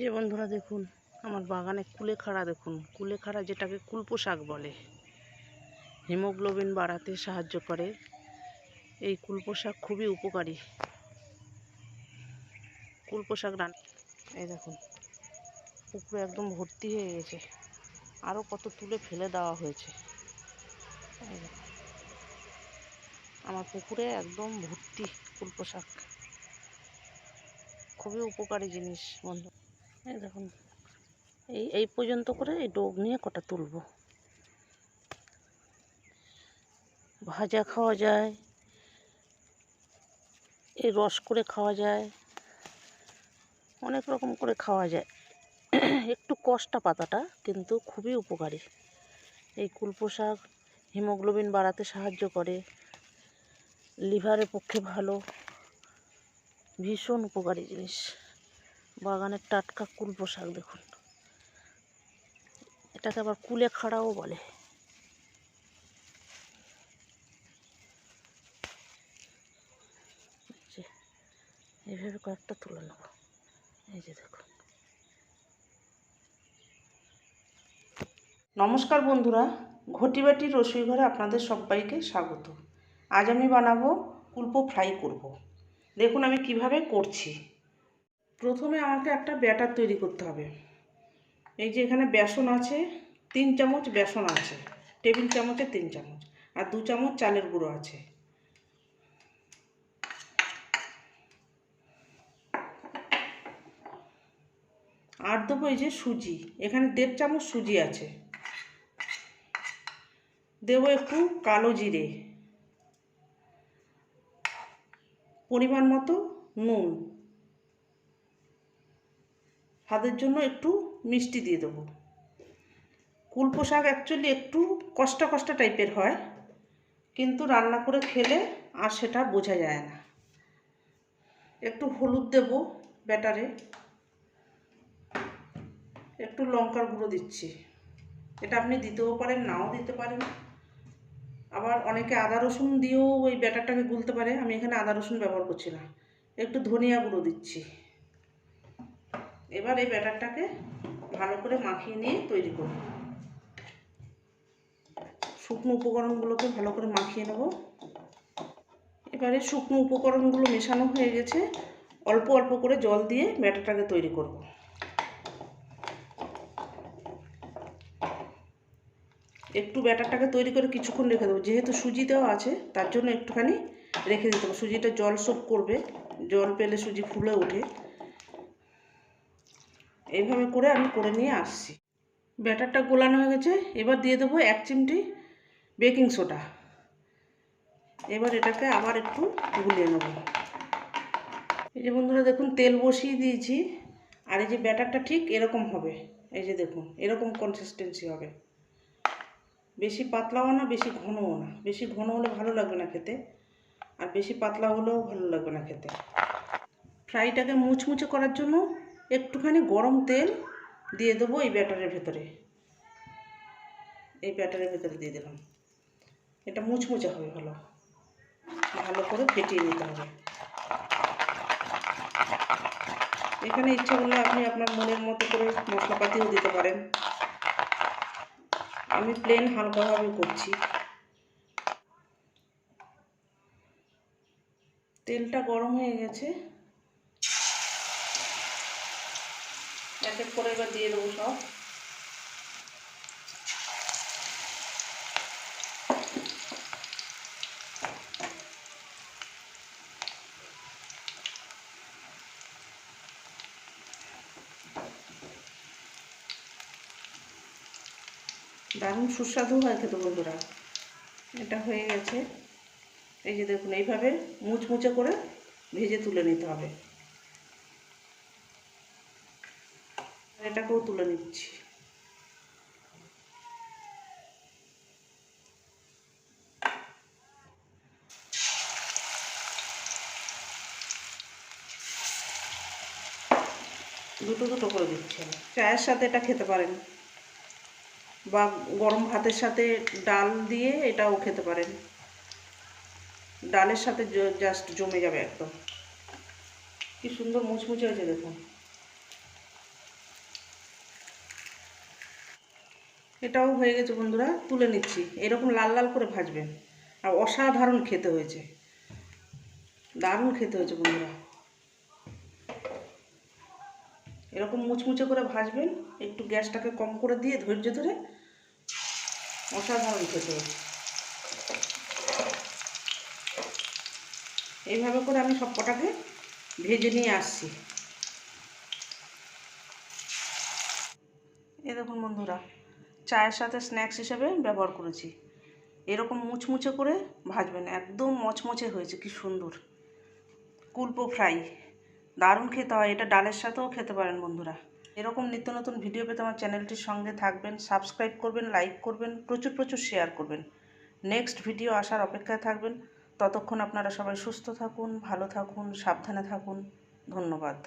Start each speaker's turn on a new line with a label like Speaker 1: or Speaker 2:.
Speaker 1: যে বন্ধুরা দেখুন আমার বাগানে কুলেখাড়া দেখুন, কুলেখাড়া যেটাকে কুলপো শাক বলে, হিমোগ্লোবিন বাড়াতে সাহায্য করে। এই কুলপো শাক খুবই উপকারী। কুলপো শাক এই দেখুন পুকুরে একদম ভর্তি হয়ে গেছে, আরও কত তুলে ফেলে দেওয়া হয়েছে। এই দেখুন আমার পুকুরে একদম ভর্তি কুলপো শাক, খুবই উপকারী জিনিস বন্ধু। এই দেখুন এই পর্যন্ত করে এই ডোগ নিয়ে কটা তুলব। ভাজা খাওয়া যায়, এই রস করে খাওয়া যায়, অনেক রকম করে খাওয়া যায়। একটু কষ্টা পাতাটা, কিন্তু খুবই উপকারী। এই কুলপো শাক হিমোগ্লোবিন বাড়াতে সাহায্য করে, লিভারের পক্ষে ভালো, ভীষণ উপকারী জিনিস। বাগানের টাটকা কুলপো শাক দেখুন, এটাকে আবার কুলেখাড়াও বলে। এইভাবে কয়েকটা তুলে নেব। এই যে দেখুন। নমস্কার বন্ধুরা, ঘটি বাটির রসুই ঘরে আপনাদের সবাইকে স্বাগত। আজ আমি বানাবো কুলপো ফ্রাই করব। দেখুন আমি কিভাবে করছি। প্রথমে আমাকে একটা ব্যাটার তৈরি করতে হবে। এই যে এখানে বেসন আছে, 3 চামচ বেসন আছে, টেবিল চামচে 3 চামচ, আর 2 চামচ চালের গুঁড়ো আছে। আর দেবো এই যে সুজি, এখানে 1.5 চামচ সুজি আছে। দেবো একটু কালো জিরে, পরিমাণ মতো নুন, স্বাদের জন্য একটু মিষ্টি দিয়ে দেবো। কুলপো শাক অ্যাকচুয়ালি একটু কষ্টা কষ্টা টাইপের হয়, কিন্তু রান্না করে খেলে আর সেটা বোঝা যায় না। একটু হলুদ দেব ব্যাটারে, একটু লঙ্কার গুঁড়ো দিচ্ছি। এটা আপনি দিতেও পারেন, নাও দিতে পারেন। আবার অনেকে আদা রসুন দিয়েও ওই ব্যাটারটাকে গুলতে পারে, আমি এখানে আদা রসুন ব্যবহার করছি না। একটু ধনিয়া গুঁড়ো দিচ্ছি। এবার এই ব্যাটারটাকে ভালো করে মাখিয়ে নিয়ে তৈরি করব। শুকনো উপকরণগুলোকে ভালো করে মাখিয়ে নেব। এবারে শুকনো উপকরণগুলো মেশানো হয়ে গেছে, অল্প অল্প করে জল দিয়ে ব্যাটারটাকে তৈরি করব। একটু ব্যাটারটাকে তৈরি করে কিছুক্ষণ রেখে দেবো, যেহেতু সুজি দেওয়া আছে তার জন্য একটুখানি রেখে দিতে হবে। সুজিটা জল সোপ করবে, জল পেলে সুজি ফুলে ওঠে। এইভাবে করে আমি করে নিয়ে আসছি। ব্যাটারটা গোলানো হয়ে গেছে, এবার দিয়ে দেবো 1 চিমটি বেকিং সোডা। এবার এটাকে আবার একটু গুলিয়ে নেব। এই যে বন্ধুরা দেখুন তেল বসিয়ে দিয়েছি, আর এই যে ব্যাটারটা ঠিক এরকম হবে। এই যে দেখুন এরকম কনসিস্টেন্সি হবে, বেশি পাতলাও না বেশি ঘনও না। বেশি ঘন হলে ভালো লাগবে না খেতে, আর বেশি পাতলা হলেও ভালো লাগবে না খেতে। ফ্রাইটাকে মুচমুচে করার জন্য একটুখানি গরম তেল দিয়ে দেবো এই ব্যাটারের ভেতরে। এই ব্যাটারের ভেতরে দিয়ে দিলাম, এটা মুচমুচে হবে, ভালো ভালো করে ফেটিয়ে নিতে হবে। এখানে ইচ্ছা করলে আপনি আপনার মনের মতো করে মশলাপাতিও দিতে পারেন, আমি প্লেন হালকাভাবে করছি। তেলটা গরম হয়ে গেছে, এক এক করে এবার দিয়ে দেবো সব। দারুণ সুস্বাদু হয় খেতে বন্ধুরা। এটা হয়ে গেছে, এই যে দেখুন এইভাবে মুচমুচে করে ভেজে তুলে নিতে হবে। এটাকেও তুলে নিচ্ছি। দুটো দুটো করে দিচ্ছি। চায়ের সাথে এটা খেতে পারেন, বা গরম ভাতের সাথে ডাল দিয়ে এটাও খেতে পারেন। ডালের সাথে জাস্ট জমে যাবে একদম। কি সুন্দর মুচমুচে হয়েছে দেখুন। এটাও হয়ে গেছে বন্ধুরা, তুলে নিচ্ছি। এরকম লাল লাল করে ভাজবেন, আর অসাধারণ খেতে হয়েছে, দারুণ খেতে হয়েছে বন্ধুরা। এরকম মুচমুচে করে ভাজবেন, একটু গ্যাসটাকে কম করে দিয়ে ধৈর্য ধরে, অসাধারণ খেতে হয়েছে। এইভাবে করে আমি সব কটাকে ভেজে নিয়ে আসছি। এই দেখুন বন্ধুরা, চায়ের সাথে স্ন্যাক্স হিসেবে ব্যবহার করেছি। এরকম মুচমুচে করে ভাজবেন, একদম মচমচে হয়েছে, কি সুন্দর। কুলপো ফ্রাই দারুণ খেতে হয়, এটা ডালের সাথেও খেতে পারেন বন্ধুরা। এরকম নিত্য নতুন ভিডিও পেতে আমার চ্যানেলটির সঙ্গে থাকবেন, সাবস্ক্রাইব করবেন, লাইক করবেন, প্রচুর প্রচুর শেয়ার করবেন। নেক্সট ভিডিও আসার অপেক্ষায় থাকবেন। ততক্ষণ আপনারা সবাই সুস্থ থাকুন, ভালো থাকুন, সাবধানে থাকুন। ধন্যবাদ।